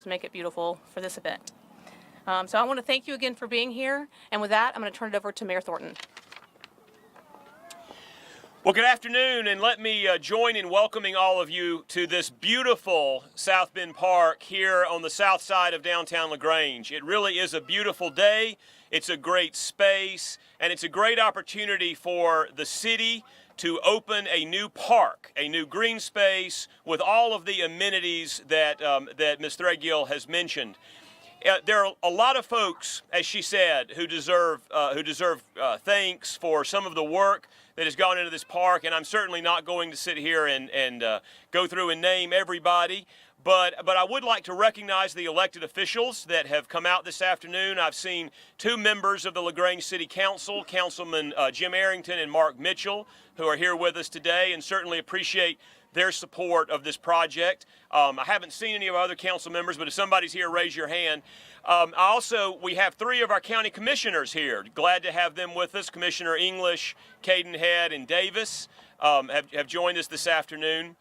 to make it beautiful for this event. So I want to thank you again for being here. And with that, I'm going to turn it over to Mayor Thornton. Well, good afternoon, and let me join in welcoming all of you to this beautiful Southbend Park here on the south side of downtown LaGrange. It really is a beautiful day. It's a great space, and it's a great opportunity for the city to open a new park, a new green space with all of the amenities that Ms. Threadgill has mentioned. There are a lot of folks, as she said, who deserve thanks for some of the work that has gone into this park, and I'm certainly not going to sit here and go through and name everybody, but I would like to recognize the elected officials that have come out this afternoon. I've seen two members of the LaGrange City Council, Councilman Jim Arrington and Mark Mitchell, who are here with us today, and certainly appreciate their support of this project. I haven't seen any of our other council members, but if somebody's here, raise your hand. We have three of our county commissioners here. Glad to have them with us. Commissioner English, Cadenhead, and Davis have joined us this afternoon.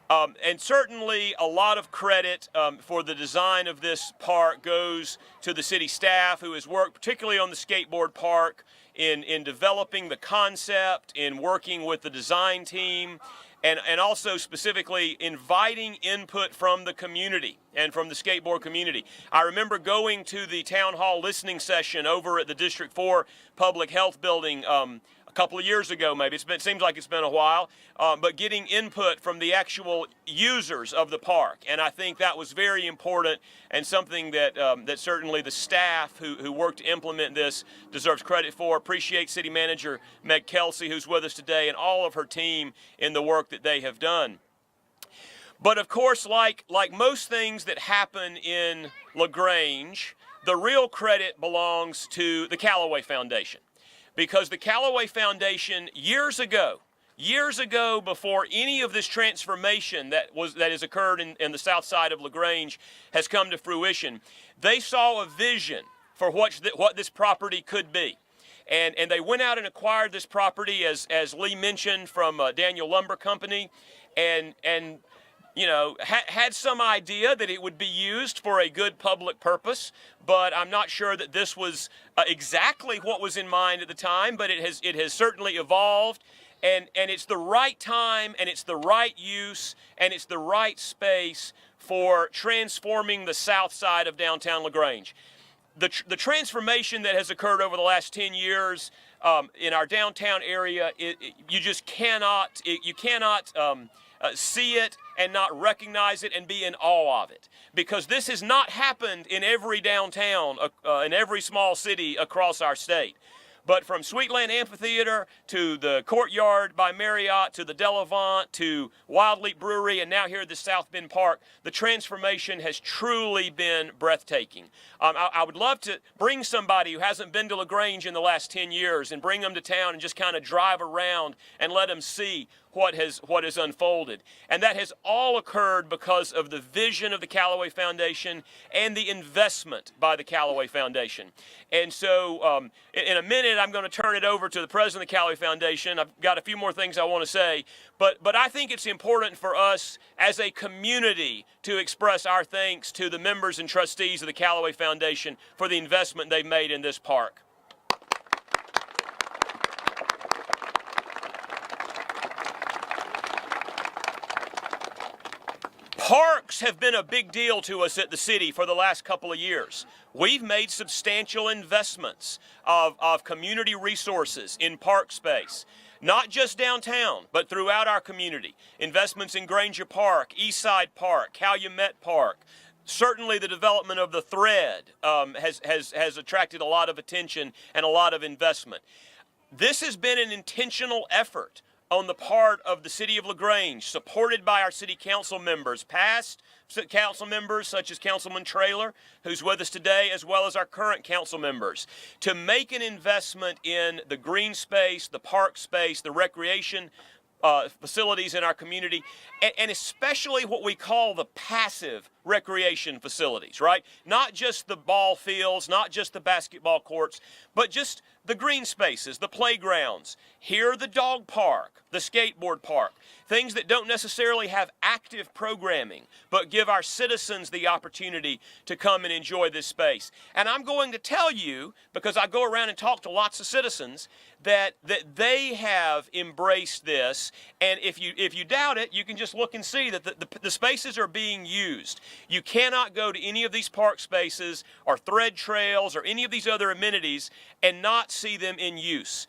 And certainly a lot of credit for the design of this park goes to the city staff who has worked particularly on the skateboard park in developing the concept, in working with the design team, and also specifically inviting input from the community and from the skateboard community. I remember going to the town hall listening session over at the District 4 Public Health Building a couple of years ago, maybe. It seems like it's been a while, but getting input from the actual users of the park. And I think that was very important and something that, that certainly the staff who worked to implement this deserves credit for. Appreciate City Manager Meg Kelsey, who's with us today, and all of her team in the work that they have done. But of course, like most things that happen in LaGrange, the real credit belongs to the Callaway Foundation. Because the Callaway Foundation, years ago, before any of this transformation that has occurred in the south side of LaGrange has come to fruition, they saw a vision for what this property could be. And they went out and acquired this property, as Lee mentioned, from Daniel Lumber Company, and you know, had some idea that it would be used for a good public purpose, but I'm not sure that this was exactly what was in mind at the time, but it has certainly evolved, and it's the right time, and it's the right use, and it's the right space for transforming the south side of downtown LaGrange. The transformation that has occurred over the last 10 years in our downtown area, you just cannot, see it and not recognize it and be in awe of it. Because this has not happened in every downtown, in every small city across our state. But from Sweetland Amphitheater to the Courtyard by Marriott to the Delavant to Wild Leap Brewery and now here at the Southbend Park, the transformation has truly been breathtaking. I would love to bring somebody who hasn't been to LaGrange in the last 10 years and bring them to town and just kind of drive around and let them see what has unfolded. And that has all occurred because of the vision of the Callaway Foundation and the investment by the Callaway Foundation. And so in a minute, I'm going to turn it over to the president of the Callaway Foundation. I've got a few more things I want to say, but I think it's important for us as a community to express our thanks to the members and trustees of the Callaway Foundation for the investment they've made in this park. Parks have been a big deal to us at the city for the last couple of years. We've made substantial investments of community resources in park space, not just downtown, but throughout our community. Investments in Granger Park, Eastside Park, Calumet Park. Certainly the development of the Thread has attracted a lot of attention and a lot of investment. This has been an intentional effort on the part of the city of LaGrange, supported by our city council members, past council members such as Councilman Traylor, who's with us today, as well as our current council members, to make an investment in the green space, the park space, the recreation facilities in our community, and especially what we call the passive recreation facilities, right? Not just the ball fields, not just the basketball courts, but just the green spaces, the playgrounds, here the dog park, the skateboard park, things that don't necessarily have active programming, but give our citizens the opportunity to come and enjoy this space. And I'm going to tell you, because I go around and talk to lots of citizens, that they have embraced this, and if you doubt it, you can just look and see that the spaces are being used. You cannot go to any of these park spaces or thread trails or any of these other amenities and not see them in use.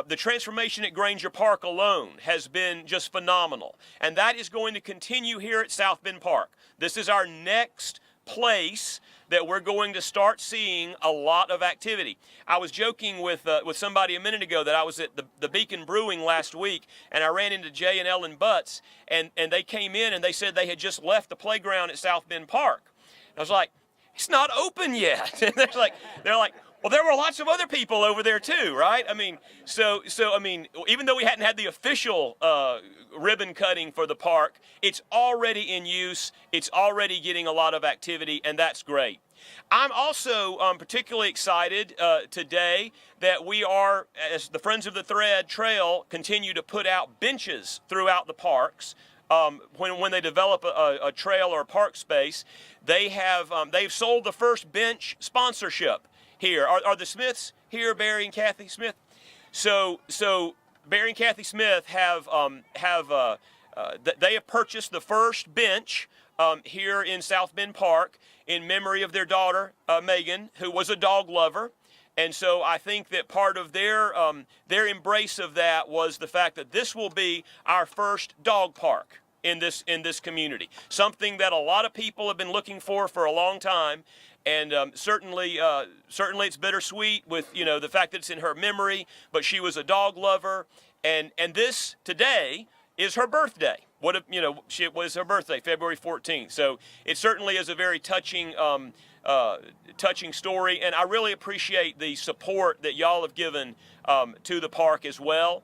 The transformation at Granger Park alone has been just phenomenal, and that is going to continue here at Southbend Park. This is our next place that we're going to start seeing a lot of activity. I was joking with somebody a minute ago that I was at the Beacon Brewing last week, and I ran into Jay and Ellen Butts, and they came in and they said they had just left the playground at Southbend Park. And I was like, it's not open yet. And they're like, well, there were lots of other people over there too, right? I mean, so I mean, even though we hadn't had the official ribbon cutting for the park, it's already in use. It's already getting a lot of activity, and that's great. I'm also particularly excited today that we are, as the Friends of the Thread Trail continue to put out benches throughout the parks. When they develop a trail or a park space, they've sold the first bench sponsorship here. Are the Smiths here, Barry and Kathy Smith? So Barry and Kathy Smith they have purchased the first bench here in Southbend Park in memory of their daughter Megan, who was a dog lover. And so I think that part of their embrace of that was the fact that this will be our first dog park in this community. Something that a lot of people have been looking for a long time. And certainly it's bittersweet with the fact that it's in her memory. But she was a dog lover, and this today is her birthday. It was her birthday, February 14th. So it certainly is a very touching story, and I really appreciate the support that y'all have given to the park as well.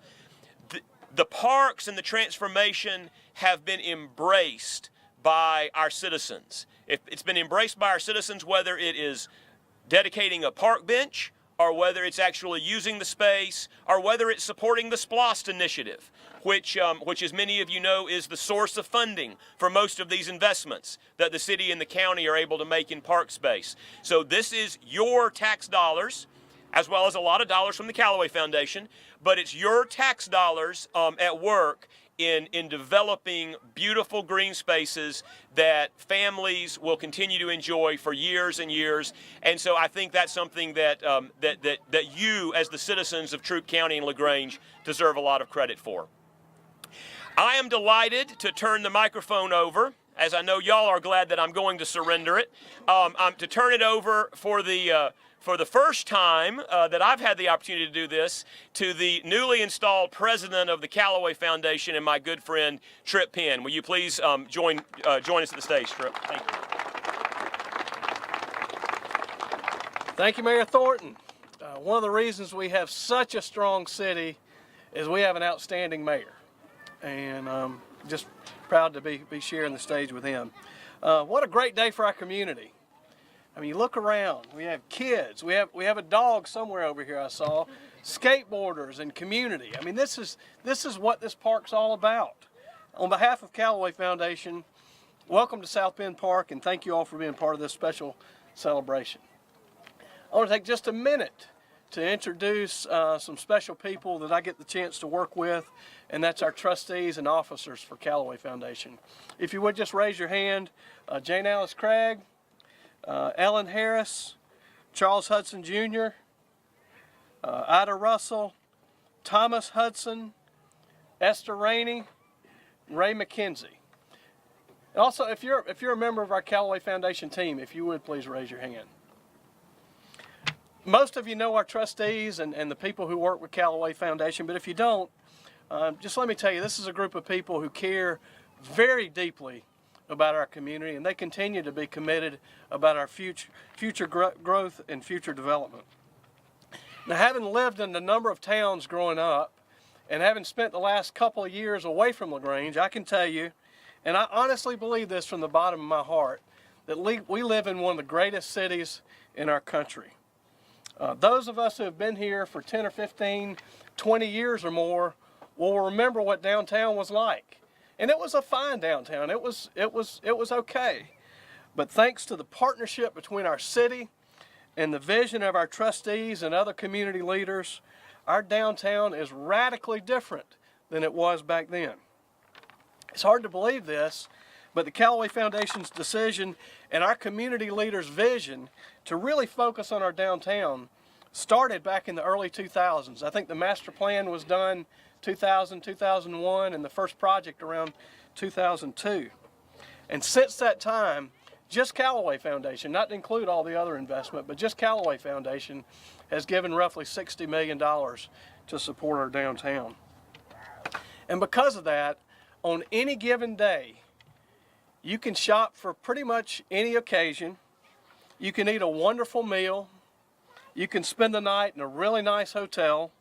The parks and the transformation have been embraced by our citizens. It's been embraced by our citizens, whether it is dedicating a park bench, or whether it's actually using the space, or whether it's supporting the SPLOST initiative, which as many of you know, is the source of funding for most of these investments that the city and the county are able to make in park space. So this is your tax dollars, as well as a lot of dollars from the Callaway Foundation, but it's your tax dollars at work in developing beautiful green spaces that families will continue to enjoy for years and years. And so I think that's something that you, as the citizens of Troup County and LaGrange, deserve a lot of credit for. I am delighted to turn the microphone over, as I know y'all are glad that I'm going to surrender it, to turn it over for the first time that I've had the opportunity to do this, to the newly installed president of the Callaway Foundation and my good friend, Trip Penn. Will you please join us at the stage, Trip? Thank you. Thank you, Mayor Thornton. One of the reasons we have such a strong city is we have an outstanding mayor. And just proud to be sharing the stage with him. What a great day for our community. I mean, you look around, we have kids, we have a dog somewhere over here I saw, skateboarders and community. I mean, this is what this park's all about. On behalf of Callaway Foundation, welcome to Southbend Park, and thank you all for being part of this special celebration. I want to take just a minute to introduce some special people that I get the chance to work with, and that's our trustees and officers for Callaway Foundation. If you would just raise your hand, Jane Alice Craig, Ellen Harris, Charles Hudson Jr., Ida Russell, Thomas Hudson, Esther Rainey, Ray McKenzie. And also, if you're a member of our Callaway Foundation team, if you would please raise your hand. Most of you know our trustees and the people who work with Callaway Foundation, but if you don't, just let me tell you, this is a group of people who care very deeply about our community, and they continue to be committed about our future growth and future development. Now, having lived in a number of towns growing up, and having spent the last couple of years away from LaGrange, I can tell you, and I honestly believe this from the bottom of my heart, that we live in one of the greatest cities in our country. Those of us who have been here for 10 or 15, 20 years or more will remember what downtown was like. And it was a fine downtown. It was okay. But thanks to the partnership between our city and the vision of our trustees and other community leaders, our downtown is radically different than it was back then. It's hard to believe this, but the Callaway Foundation's decision and our community leaders' vision to really focus on our downtown started back in the early 2000s. I think the master plan was done 2000, 2001, and the first project around 2002. And since that time, just Callaway Foundation, not to include all the other investment, but just Callaway Foundation has given roughly $60 million to support our downtown. And because of that, on any given day, you can shop for pretty much any occasion. You can eat a wonderful meal. You can spend the night in a really nice hotel.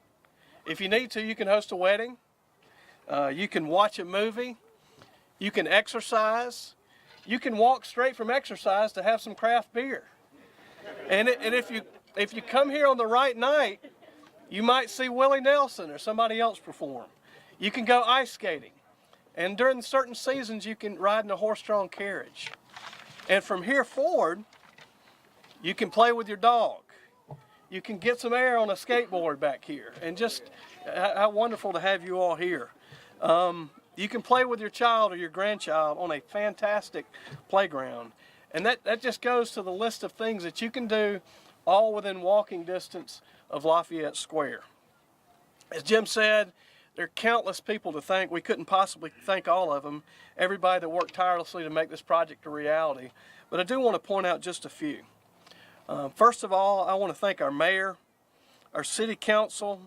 If you need to, you can host a wedding. You can watch a movie. You can exercise. You can walk straight from exercise to have some craft beer. And if you come here on the right night, you might see Willie Nelson or somebody else perform. You can go ice skating. And during certain seasons, you can ride in a horse-drawn carriage. And from here forward, you can play with your dog. You can get some air on a skateboard back here. And just how wonderful to have you all here. You can play with your child or your grandchild on a fantastic playground. And that just goes to the list of things that you can do all within walking distance of Lafayette Square. As Jim said, there are countless people to thank. We couldn't possibly thank all of them, everybody that worked tirelessly to make this project a reality. But I do want to point out just a few. First of all, I want to thank our mayor, our city council,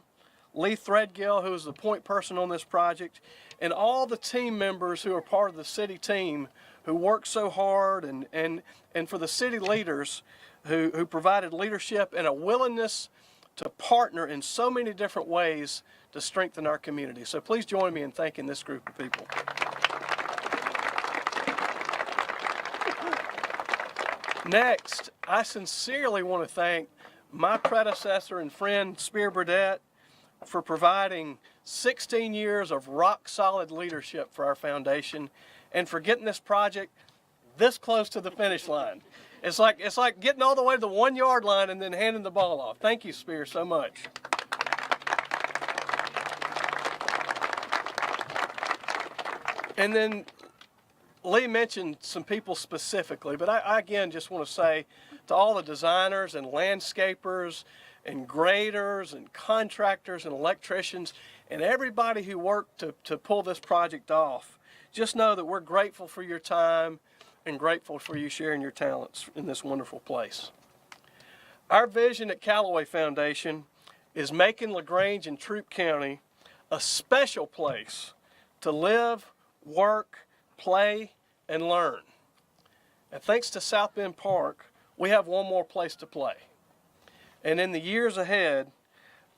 Lee Threadgill, who is the point person on this project, and all the team members who are part of the city team who worked so hard, and for the city leaders who provided leadership and a willingness to partner in so many different ways to strengthen our community. So please join me in thanking this group of people. Next, I sincerely want to thank my predecessor and friend, Spear Burdette, for providing 16 years of rock-solid leadership for our foundation and for getting this project this close to the finish line. It's like getting all the way to the 1 yard line and then handing the ball off. Thank you, Spear, so much. And then Lee mentioned some people specifically, but I again just want to say to all the designers and landscapers and graders and contractors and electricians and everybody who worked to pull this project off, just know that we're grateful for your time and grateful for you sharing your talents in this wonderful place. Our vision at Callaway Foundation is making LaGrange and Troup County a special place to live, work, play, and learn. And thanks to Southbend Park, we have one more place to play. And in the years ahead,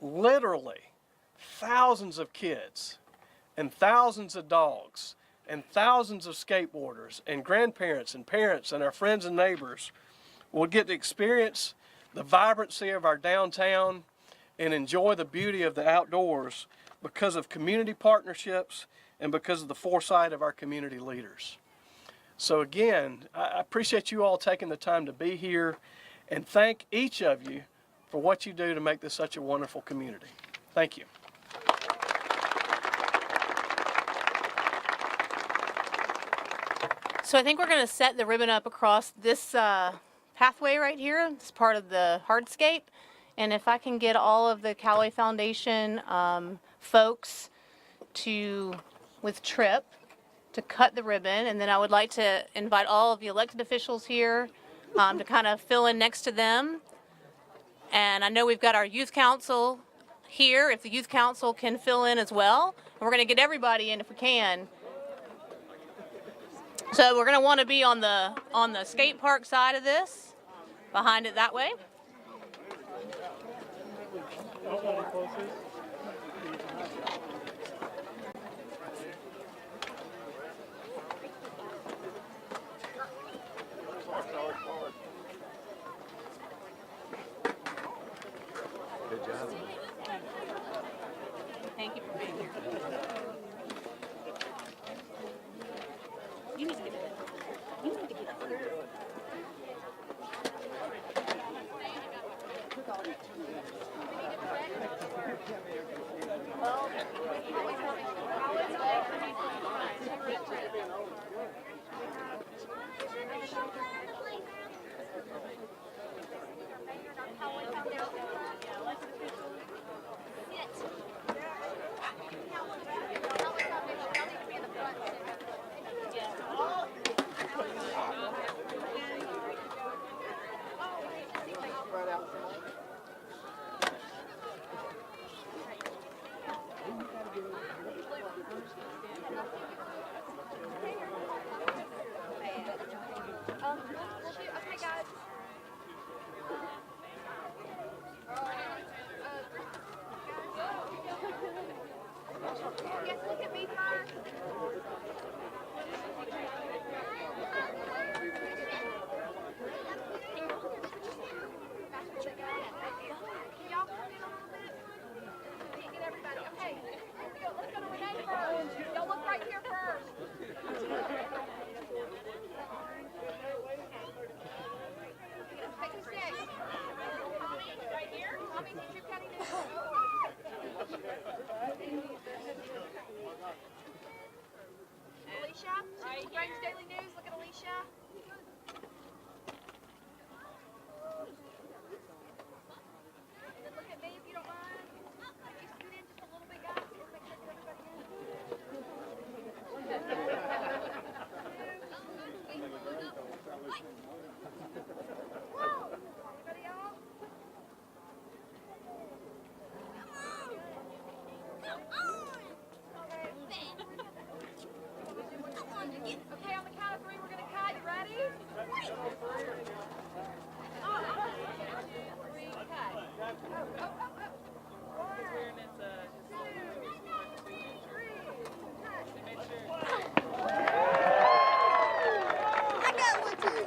literally thousands of kids and thousands of dogs and thousands of skateboarders and grandparents and parents and our friends and neighbors will get to experience the vibrancy of our downtown and enjoy the beauty of the outdoors because of community partnerships and because of the foresight of our community leaders. So again, I appreciate you all taking the time to be here and thank each of you for what you do to make this such a wonderful community. Thank you. So I think we're going to set the ribbon up across this pathway right here. It's part of the hardscape. And if I can get all of the Callaway Foundation folks with Trip to cut the ribbon, and then I would like to invite all of the elected officials here to kind of fill in next to them. And I know we've got our youth council here, if the youth council can fill in as well. And we're going to get everybody in if we can. So we're going to want to be on the skate park side of this, behind it that way. Okay, guys. Yes, look at me first. Can y'all come in a little bit? Get everybody. Okay. Let's go to Renee first. Y'all look right here first. Take a stick. Tommy, right here. Tommy, did you County News? Alicia, LaGrange Daily News. Look at Alicia. And then look at me if you don't mind. If you scoot in just a little bit, guys, let's make sure I get everybody Anybody else? Okay, on the count of three, we're gonna cut. You ready? Three, cut. Go. 1, 2, 3, cut. I got one too.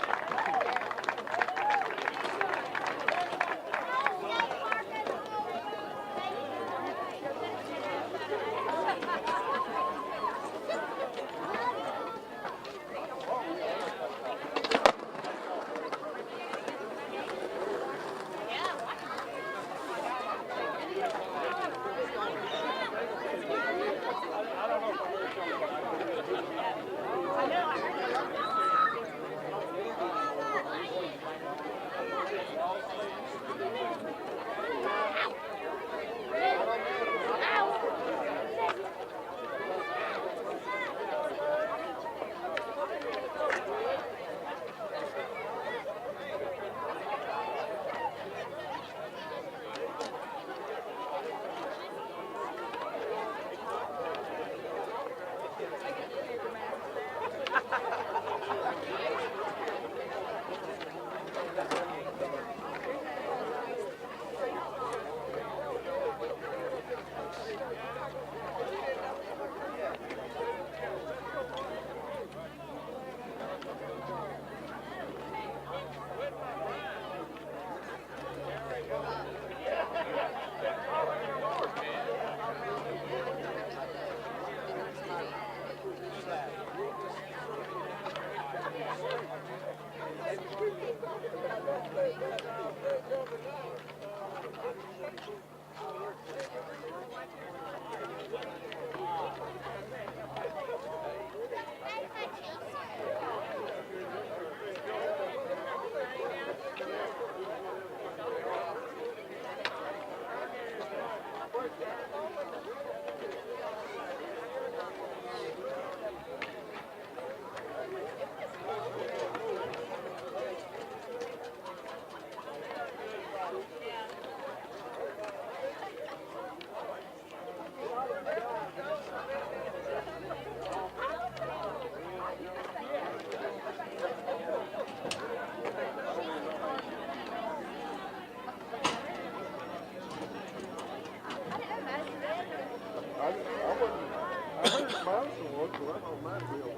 I heard Madison was, so I thought Madison